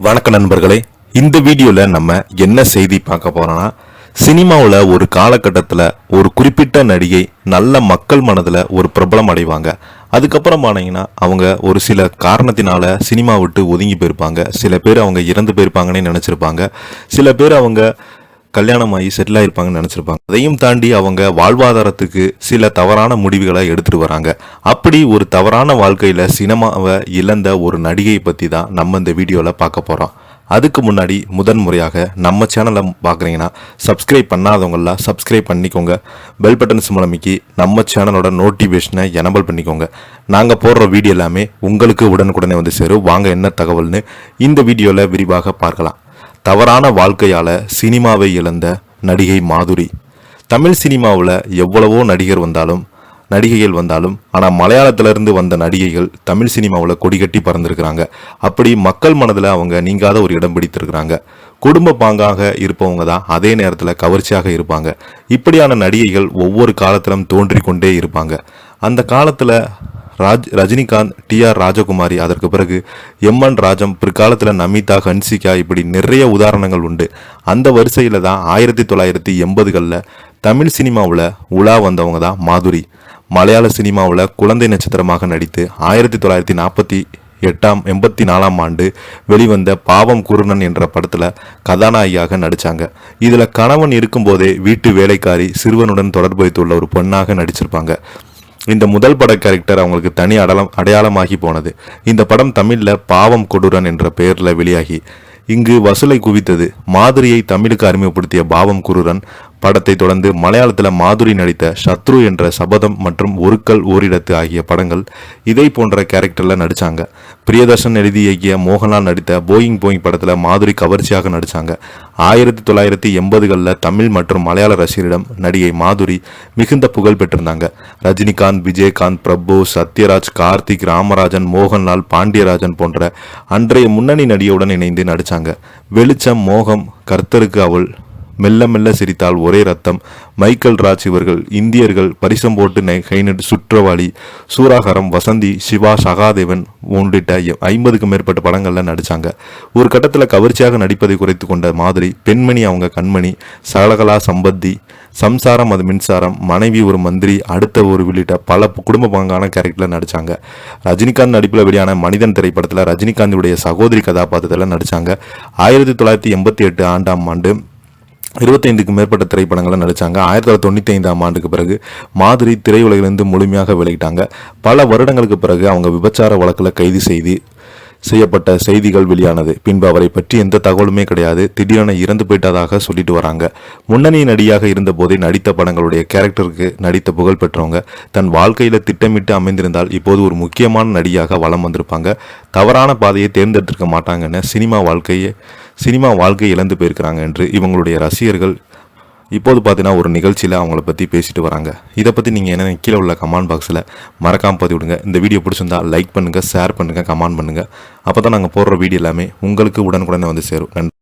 வணக்க நண்பர்களே, இந்த வீடியோல நம்ம என்ன செய்தி பார்க்க போறோம்னா, சினிமாவில் ஒரு காலகட்டத்தில் ஒரு குறிப்பிட்ட நடிகை நல்ல மக்கள் மனதில் ஒரு பிரபலம் அடைவாங்க. அதுக்கப்புறம் ஆனீங்கன்னா அவங்க ஒரு சில காரணத்தினால சினிமா விட்டு ஒதுங்கி போயிருப்பாங்க. சில பேர் அவங்க இறந்து போயிருப்பாங்கன்னு நினச்சிருப்பாங்க. சில பேர் அவங்க கல்யாணமாகி செட்டில் ஆகிருப்பாங்கன்னு நினச்சிருப்பாங்க. அதையும் தாண்டி அவங்க வாழ்வாதாரத்துக்கு சில தவறான முடிவுகளை எடுத்துகிட்டு வராங்க. அப்படி ஒரு தவறான வாழ்க்கையில் சினிமாவை இழந்த ஒரு நடிகையை பற்றி தான் நம்ம இந்த வீடியோவில் பார்க்க போகிறோம். அதுக்கு முன்னாடி முதன்முறையாக நம்ம சேனலை பார்க்குறீங்கன்னா சப்ஸ்கிரைப் பண்ணாதவங்களாம் சப்ஸ்கிரைப் பண்ணிக்கோங்க. பெல் பட்டன்ஸ் மூலமிக்கி நம்ம சேனலோட நோட்டிஃபிகேஷனை எனபிள் பண்ணிக்கோங்க. நாங்கள் போடுற வீடியோ எல்லாமே உங்களுக்கு உடனுக்குடனே வந்து சேரும். வாங்க என்ன தகவல்னு இந்த வீடியோவில் விரிவாக பார்க்கலாம். தவறான வாழ்க்கையால் சினிமாவை இழந்த நடிகை மாதுரி. தமிழ் சினிமாவில் எவ்வளவோ நடிகைகள் வந்தாலும் ஆனால் மலையாளத்திலிருந்து வந்த நடிகைகள் தமிழ் சினிமாவில் கொடிகட்டி பறந்துருக்கிறாங்க. அப்படி மக்கள் மனதில் அவங்க நீங்காத ஒரு இடம் பிடித்திருக்கிறாங்க. குடும்ப பாங்காக இருப்பவங்க தான் அதே நேரத்தில் கவர்ச்சியாக இருப்பாங்க. இப்படியான நடிகைகள் ஒவ்வொரு காலத்திலும் தோன்றி கொண்டே இருப்பாங்க. அந்த காலத்தில் ரஜினிகாந்த், TR ராஜகுமாரி, அதற்கு பிறகு MN ராஜம், பிற்காலத்தில் நமிதா, ஹன்சிகா, இப்படி நிறைய உதாரணங்கள் உண்டு. அந்த வரிசையில் தான் 1980களில் தமிழ் சினிமாவில் உலா வந்தவங்க தான் மாதுரி. மலையாள சினிமாவில் குழந்தை நட்சத்திரமாக நடித்து 1984 ஆண்டு வெளிவந்த பாவம் குருணன் என்ற படத்தில் கதாநாயகியாக நடித்தாங்க. இதில் கணவன் இருக்கும்போதே வீட்டு வேலைக்காரி, சிறுவனுடன் தொடர்பு வைத்துள்ள ஒரு பெண்ணாக நடிச்சிருப்பாங்க. இந்த முதல் பட கேரக்டர் அவங்களுக்கு தனி அடையாளமாகி போனது. இந்த படம் தமிழில் பாவம் கொடூரன் என்ற பெயரில் வெளியாகி இங்கு வசூலை குவித்தது. மாதுரியை தமிழுக்கு அறிமுகப்படுத்திய பாவம் குருரன் படத்தை தொடர்ந்து மலையாளத்தில் மாதுரி நடித்த சத்ரு என்ற சபதம் மற்றும் ஒருக்கல் ஓரிடத்து ஆகிய படங்கள் இதை போன்ற கேரக்டரில் நடித்தாங்க. பிரியதர்ஷன் எழுதி இயக்கிய மோகன்லால் நடித்த போயிங் படத்தில் மாதுரி கவர்ச்சியாக நடித்தாங்க. 1980களில் தமிழ் மற்றும் மலையாள ரசிகரிடம் நடிகை மாதுரி மிகுந்த புகழ் பெற்றிருந்தாங்க. ரஜினிகாந்த், விஜயகாந்த், பிரபு, சத்யராஜ், கார்த்திக், ராமராஜன், மோகன்லால், பாண்டியராஜன் போன்ற அன்றைய முன்னணி நடிகையுடன் இணைந்து நடித்தாங்க. வெளிச்சம், மோகம், கர்த்தருக்கு அவள், மெல்ல மெல்ல சிரித்தால் ஒரே ரத்தம், மைக்கேல் ராஜ் இவர்கள், இந்தியர்கள், பரிசம் போட்டு கைநடு, சுற்றவாளி, சூராகரம், வசந்தி, சிவா, சகாதேவன் உள்ளிட்ட 50க்கும் மேற்பட்ட படங்களில் நடித்தாங்க. ஒரு கட்டத்தில் கவர்ச்சியாக நடிப்பதை குறைத்து கொண்ட மாதுரி பெண்மணி அவங்க கண்மணி, சகலகலா சம்பத்தி, சம்சாரம் அது மின்சாரம், மனைவி ஒரு மந்திரி, அடுத்த ஒரு உள்ளிட்ட பல குடும்ப பங்கான கேரக்டரில் நடித்தாங்க. ரஜினிகாந்த் நடிப்பில் வெளியான மனிதன் திரைப்படத்தில் ரஜினிகாந்துடைய சகோதரி கதாபாத்திரத்தில் நடித்தாங்க. 1988 ஆண்டு 25க்கும் மேற்பட்ட திரைப்படங்களை நடித்தாங்க. 1995 ஆண்டுக்கு பிறகு மாதுரி திரையுலகிலிருந்து முழுமையாக விலகிட்டாங்க. பல வருடங்களுக்கு பிறகு அவங்க விபச்சார வழக்கில் கைது செய்யப்பட்ட செய்திகள் வெளியானது. பின்பு அவரை பற்றி எந்த தகவலுமே கிடையாது. திடீரென இறந்து போயிட்டதாக சொல்லிட்டு வராங்க. முன்னணி நடிகையாக இருந்த போதே நடித்த படங்களுடைய கேரக்டருக்கு நடித்த புகழ் பெற்றவங்க தன் வாழ்க்கையில் திட்டமிட்டு அமைந்திருந்தால் இப்போது ஒரு முக்கியமான நடிகையாக வலம் வந்திருப்பாங்க. தவறான பாதையை தேர்ந்தெடுத்திருக்க மாட்டாங்கன்னு சினிமா வாழ்க்கை இழந்து போயிருக்கிறாங்க என்று இவங்களுடைய ரசிகர்கள் இப்போது பார்த்தீங்கன்னா ஒரு நிகழ்ச்சியில் அவங்கள பற்றி பேசிட்டு வராங்க. இதை பற்றி நீங்கள் என்ன கீழே உள்ள கமெண்ட் பாக்ஸில் மறக்காமல் பதிவு விடுங்க. இந்த வீடியோ பிடிச்சிருந்தால் லைக் பண்ணுங்கள், ஷேர் பண்ணுங்கள், கமெண்ட் பண்ணுங்கள். அப்போ தான் நாங்கள் போடுற வீடியோ எல்லாமே உங்களுக்கு உடனுக்குடனே வந்து சேரும். நன்றி.